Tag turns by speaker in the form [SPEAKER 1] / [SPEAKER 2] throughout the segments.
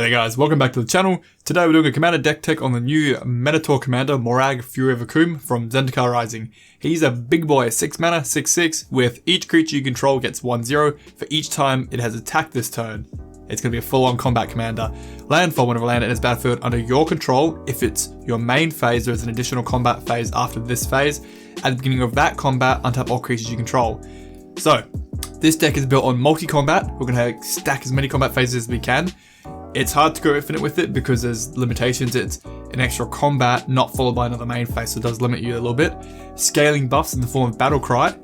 [SPEAKER 1] G'day guys, welcome back to the channel. Today we're doing a commander deck tech on the new Minotaur commander Moraug, Fury of Akoum from Zendikar Rising. He's a big boy, 6 mana, 6/6, with each creature you control gets 1/0 for each time it has attacked this turn. It's going to be a full-on combat commander. Landfall whenever land in its battlefield under your control. If it's your main phase, there is an additional combat phase after this phase. At the beginning of that combat, untap all creatures you control. So, this deck is built on multi-combat. We're going to stack as many combat phases as we can. It's hard to go infinite with it because there's limitations. It's an extra combat, not followed by another main phase, so it does limit you a little bit. Scaling buffs in the form of Battle Cry.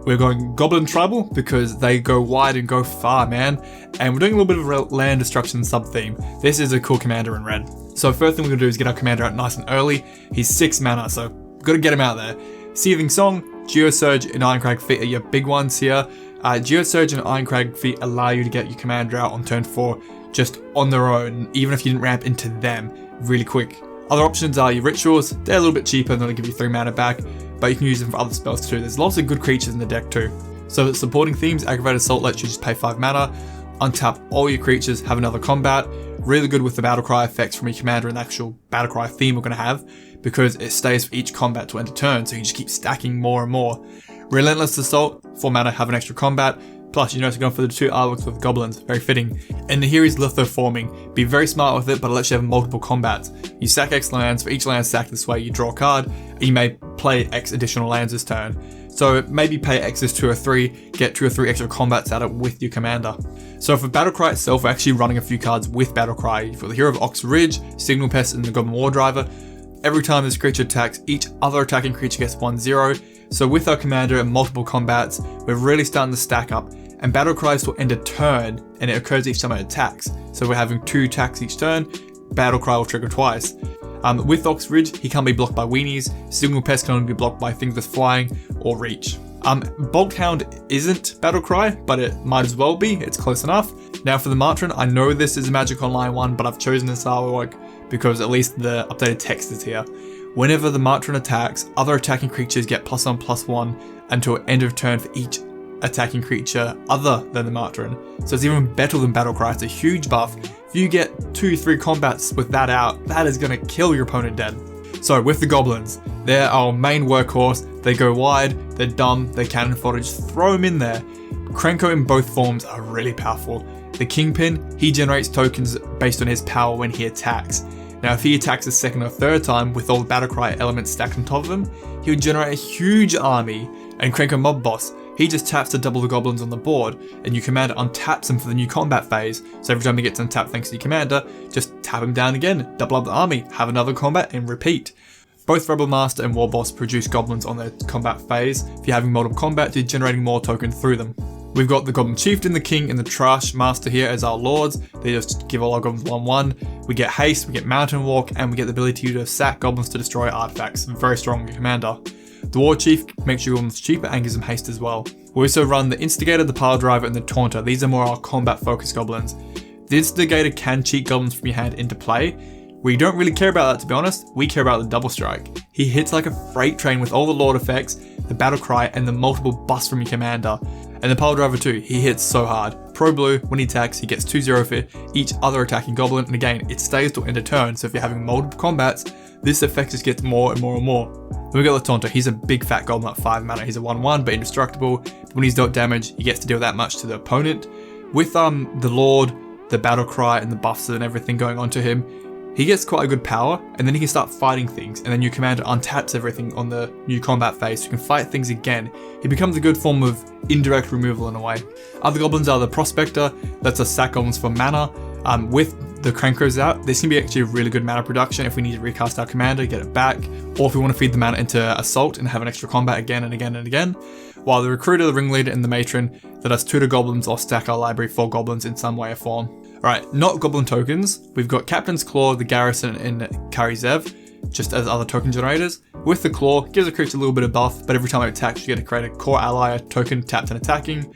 [SPEAKER 1] We're going Goblin Tribal because they go wide and go far, man. And we're doing a little bit of land destruction sub-theme. This is a cool commander in red. So first thing we're going to do is get our commander out nice and early. He's 6 mana, so got to get him out there. Seething Song, Geosurge, and Ironcrag Feet are your big ones here. Geosurge and Ironcrag Feet allow you to get your commander out on turn 4 just on their own, even if you didn't ramp into them really quick. Other options are your Rituals. They're a little bit cheaper and they'll give you 3 mana back, but you can use them for other spells too. There's lots of good creatures in the deck too. So supporting themes, Aggravated Assault lets you just pay 5 mana, untap all your creatures, have another combat. Really good with the Battle Cry effects from your commander and the actual Battle Cry theme we're going to have, because it stays for each combat to end a turn, so you just keep stacking more and more. Relentless Assault, 4 mana, have an extra combat. Plus, you notice you're going for the 2 artworks with goblins, very fitting. And here is Lithoforming. Be very smart with it, but it lets you have multiple combats. You sack X lands, for each land stacked this way, you draw a card, and you may play X additional lands this turn. So maybe pay X's 2 or 3, get 2 or 3 extra combats out of it with your commander. So for Battlecry itself, we're actually running a few cards with Battlecry. You've got the Hero of Ox Ridge, Signal Pest, and the Goblin War Driver. Every time this creature attacks, each other attacking creature gets 1/0. So with our commander and multiple combats, we're really starting to stack up. And Battle Cries will end a turn, and it occurs each time it attacks. So we're having 2 attacks each turn, Battle Cry will trigger twice. With Ox Ridge, he can't be blocked by weenies, Signal Pest can only be blocked by things with flying or reach. Bolt Hound isn't Battle Cry, but it might as well be, it's close enough. Now for the Matron, I know this is a Magic Online one, but I've chosen this artwork because at least the updated text is here. Whenever the Matron attacks, other attacking creatures get +1/+1 until end of turn for each attacking creature other than the Matron. So it's even better than Battle Cry. It's a huge buff. If you get 2-3 combats with that out, that is going to kill your opponent dead. So with the goblins, they're our main workhorse. They go wide, they're dumb, they're cannon fodder, just throw them in there. Krenko in both forms are really powerful. The Kingpin, he generates tokens based on his power when he attacks. Now if he attacks a second or third time with all the Battlecry elements stacked on top of him, he would generate a huge army. And Krenko Mob Boss, he just taps to double the goblins on the board, and your commander untaps him for the new combat phase. So every time he gets untapped thanks to your commander, just tap him down again, double up the army, have another combat, and repeat. Both Rebel Master and War Boss produce goblins on their combat phase. If you're having multiple combat, you're generating more tokens through them. We've got the Goblin Chieftain, the King, and the Trash Master here as our lords. They just give all our goblins 1/1. We get haste, we get mountain walk, and we get the ability to sack goblins to destroy artifacts. Very strong commander. The War Chief makes your goblins cheaper and gives them haste as well. We also run the Instigator, the Pile Driver, and the Taunter. These are more our combat focused goblins. The Instigator can cheat goblins from your hand into play. We don't really care about that, to be honest. We care about the Double Strike. He hits like a freight train with all the Lord effects, the Battle Cry, and the multiple buffs from your commander. And the Pile Driver too, he hits so hard. Pro Blue, when he attacks, he gets 2/0 for each other attacking goblin, and again, it stays till end of turn, so if you're having multiple combats, this effect just gets more and more and more. Then we got the Taunter, he's a big fat goblin at 5 mana, he's a 1/1 but indestructible. When he's dealt damage, he gets to deal that much to the opponent. With the Lord, the Battle Cry, and the buffs and everything going on to him, he gets quite a good power, and then he can start fighting things, and then your commander untaps everything on the new combat phase, so you can fight things again. He becomes a good form of indirect removal in a way. Other goblins are the Prospector, that's a sack goblins for mana. With the Krenkos out, this can be actually a really good mana production if we need to recast our commander, get it back, or if we want to feed the mana into Assault and have an extra combat again and again and again. While the Recruiter, the Ringleader, and the Matron, that does 2 to goblins or stack our library for goblins in some way or form. Alright, not goblin tokens. We've got Captain's Claw, the Garrison, and Karizev, just as other token generators. With the Claw, gives a creature a little bit of buff, but every time it attacks, you get to create a core ally token tapped and attacking.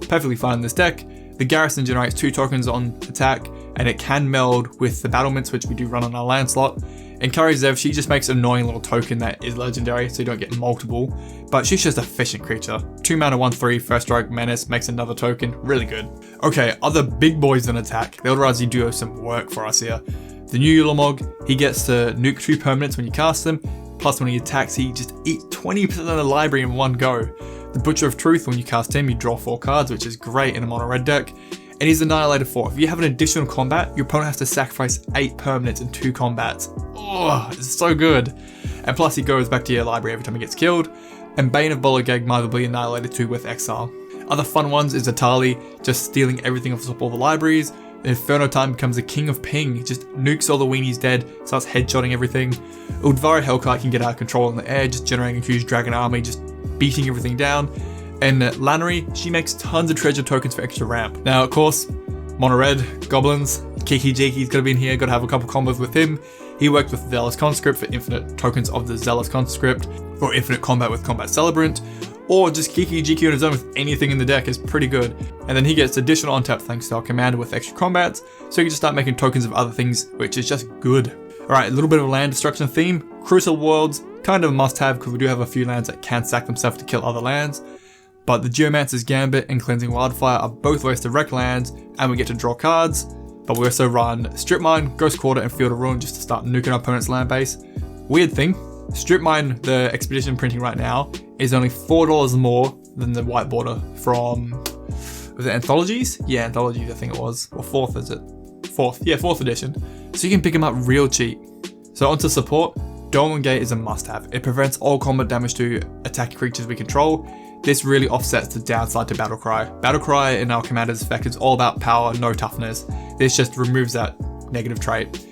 [SPEAKER 1] Perfectly fine in this deck. The Garrison generates 2 tokens on attack, and it can meld with the Battlements, which we do run on our land slot. And Kari Zev, she just makes an annoying little token that is legendary, so you don't get multiple. But she's just an efficient creature. 2 mana, 1/3, first strike, menace, makes another token, really good. Okay, other big boys in attack. The Eldrazi do some work for us here. The new Moraug, he gets to nuke 2 permanents when you cast them, plus when he attacks, he just eats 20% of the library in one go. The Butcher of Truth, when you cast him, you draw 4 cards, which is great in a mono red deck. And he's Annihilator 4. If you have an additional combat, your opponent has to sacrifice 8 permanents in 2 combats. Oh, it's so good. And plus he goes back to your library every time he gets killed. And Bane of Bolagag might be Annihilated 2 with Exile. Other fun ones is Atali, just stealing everything off the top of all the libraries. Inferno Time becomes a king of ping, he just nukes all the weenies dead, starts headshotting everything. Uldvari Hellkite can get out of control in the air, just generating a huge dragon army, just beating everything down. And Lannery, she makes tons of treasure tokens for extra ramp. Now, of course, mono red, goblins, kik-jiki's gotta be in here, gotta have a couple combos with him. He works with Zealous Conscript for infinite tokens of the Zealous Conscript, or infinite combat with Combat Celebrant, or just kik-jiki on his own with anything in the deck is pretty good. And then he gets additional untap thanks to our commander with extra combats, so you can just start making tokens of other things, which is just good. Alright, a little bit of a land destruction theme. Crucial Worlds, kind of a must-have because we do have a few lands that can sack themselves to kill other lands. But the Geomancer's Gambit and Cleansing Wildfire are both ways to wreck lands, and we get to draw cards. But we also run Strip Mine, Ghost Quarter, and Field of Ruin just to start nuking our opponent's land base. Weird thing, Strip Mine, the Expedition printing right now, is only $4 more than the white border from, was it Anthologies? Yeah, Anthologies I think it was. Or 4th is it? 4th, yeah, 4th edition. So you can pick them up real cheap. So onto support, Dolmen Gate is a must-have. It prevents all combat damage to attacking creatures we control. This really offsets the downside to Battlecry. Battlecry in our commander's effect is all about power, no toughness. This just removes that negative trait.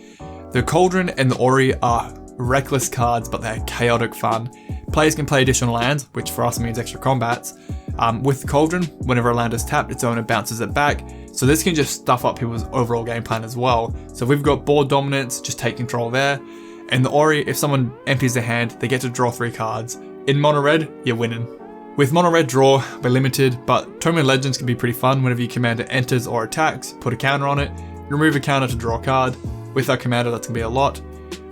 [SPEAKER 1] The Cauldron and the Ori are reckless cards, but they're chaotic fun. Players can play additional lands, which for us means extra combats. With the Cauldron, whenever a land is tapped, its owner bounces it back. So this can just stuff up people's overall game plan as well. So if we've got board dominance, just take control there. And the Ori, if someone empties their hand, they get to draw 3 cards. In mono red, you're winning. With mono red, draw by limited, but Tournament Legends can be pretty fun. Whenever your commander enters or attacks, put a counter on it, remove a counter to draw a card. With our commander, that's gonna be a lot.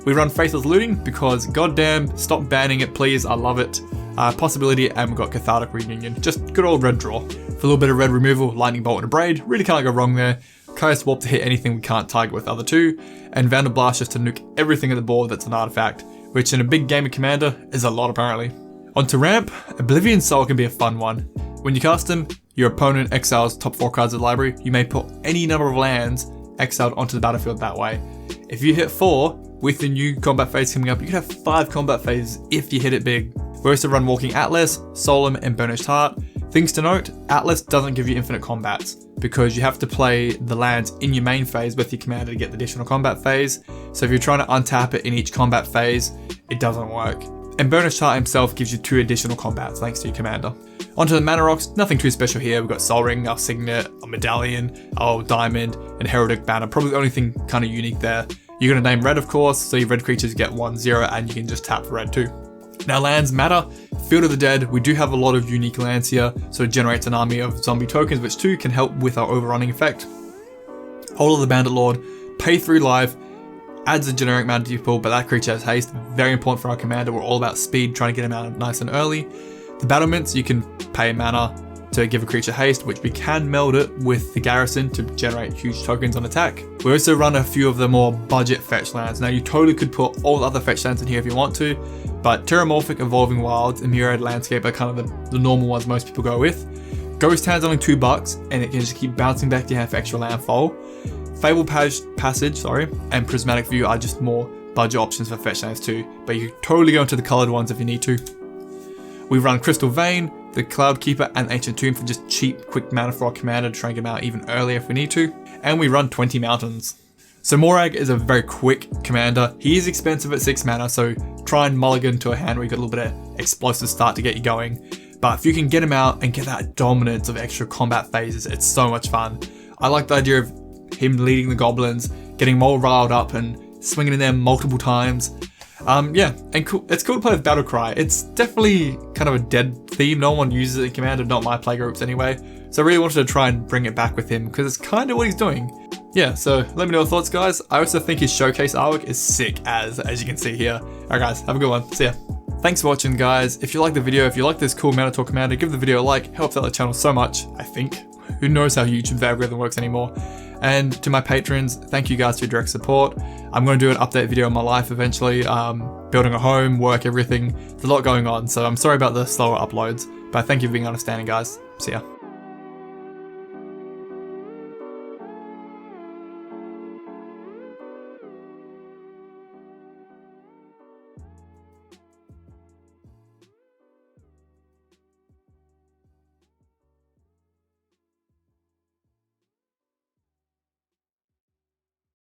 [SPEAKER 1] We run Faithless Looting because goddamn, stop banning it please, I love it. Possibility, and we've got Cathartic Reunion, just good old red draw. For a little bit of red removal, Lightning Bolt and a Braid, really can't go wrong there. Kaya Swap to hit anything we can't target with the other 2, and Vandal Blast just to nuke everything at the board that's an artifact, which in a big game of Commander is a lot apparently. Onto ramp, Oblivion Soul can be a fun one. When you cast him, your opponent exiles top 4 cards of the library. You may put any number of lands exiled onto the battlefield that way. If you hit 4, with the new combat phase coming up, you could have 5 combat phases if you hit it big. We also run Walking Atlas, Solemn, and Burnished Heart. Things to note, Atlas doesn't give you infinite combats because you have to play the lands in your main phase with your commander to get the additional combat phase. So if you're trying to untap it in each combat phase, it doesn't work. And Burnished Heart himself gives you 2 additional combats thanks to your commander. Onto the mana rocks, nothing too special here. We've got Sol Ring, our Signet, our Medallion, our Diamond, and Heraldic Banner. Probably the only thing kind of unique there. You're going to name red, of course, so your red creatures get 1/0 and you can just tap for red too. Now lands matter. Field of the Dead, we do have a lot of unique lands here, so it generates an army of zombie tokens, which too can help with our overrunning effect. Hold of the Bandit Lord, pay 3 life, adds a generic mana to your pool, but that creature has haste. Very important for our commander. We're all about speed, trying to get him out nice and early. The Battlements, you can pay mana to give a creature haste, which we can meld it with the Garrison to generate huge tokens on attack. We also run a few of the more budget fetch lands. Now you totally could put all the other fetch lands in here if you want to, but Terramorphic, Evolving Wilds, and Myriad Landscape are kind of the normal ones most people go with. Ghost Hand's only $2, and it can just keep bouncing back to your hand for extra landfall. Fabled Passage, and Prismatic View are just more budget options for fetch lands too, but you can totally go into the coloured ones if you need to. We run Crystal Vein, the Cloud Keeper, and Ancient Tomb for just cheap, quick mana for our commander to try and get him out even earlier if we need to. And we run 20 Mountains. So Moraug is a very quick commander. He is expensive at 6 mana, so try and mulligan to a hand where you got a little bit of explosive start to get you going. But if you can get him out and get that dominance of extra combat phases, it's so much fun. I like the idea of him leading the goblins, getting them all riled up and swinging in there multiple times. Yeah, and cool. It's cool to play with Battlecry. It's definitely kind of a dead theme. No one uses it in Commander, not my playgroups anyway. So I really wanted to try and bring it back with him because it's kind of what he's doing. yeah, so let me know your thoughts, guys. I also think his showcase artwork is sick, as you can see here. Alright guys, have a good one. See ya. Thanks for watching, guys. If you like the video, if you like this cool Manator commander, give the video a like. Helps out the channel so much, I think. Who knows how YouTube's algorithm works anymore. And to my patrons, thank you guys for your direct support. I'm going to do an update video on my life eventually. Building a home, work, everything. There's a lot going on, so I'm sorry about the slower uploads. But thank you for being understanding, guys. See ya.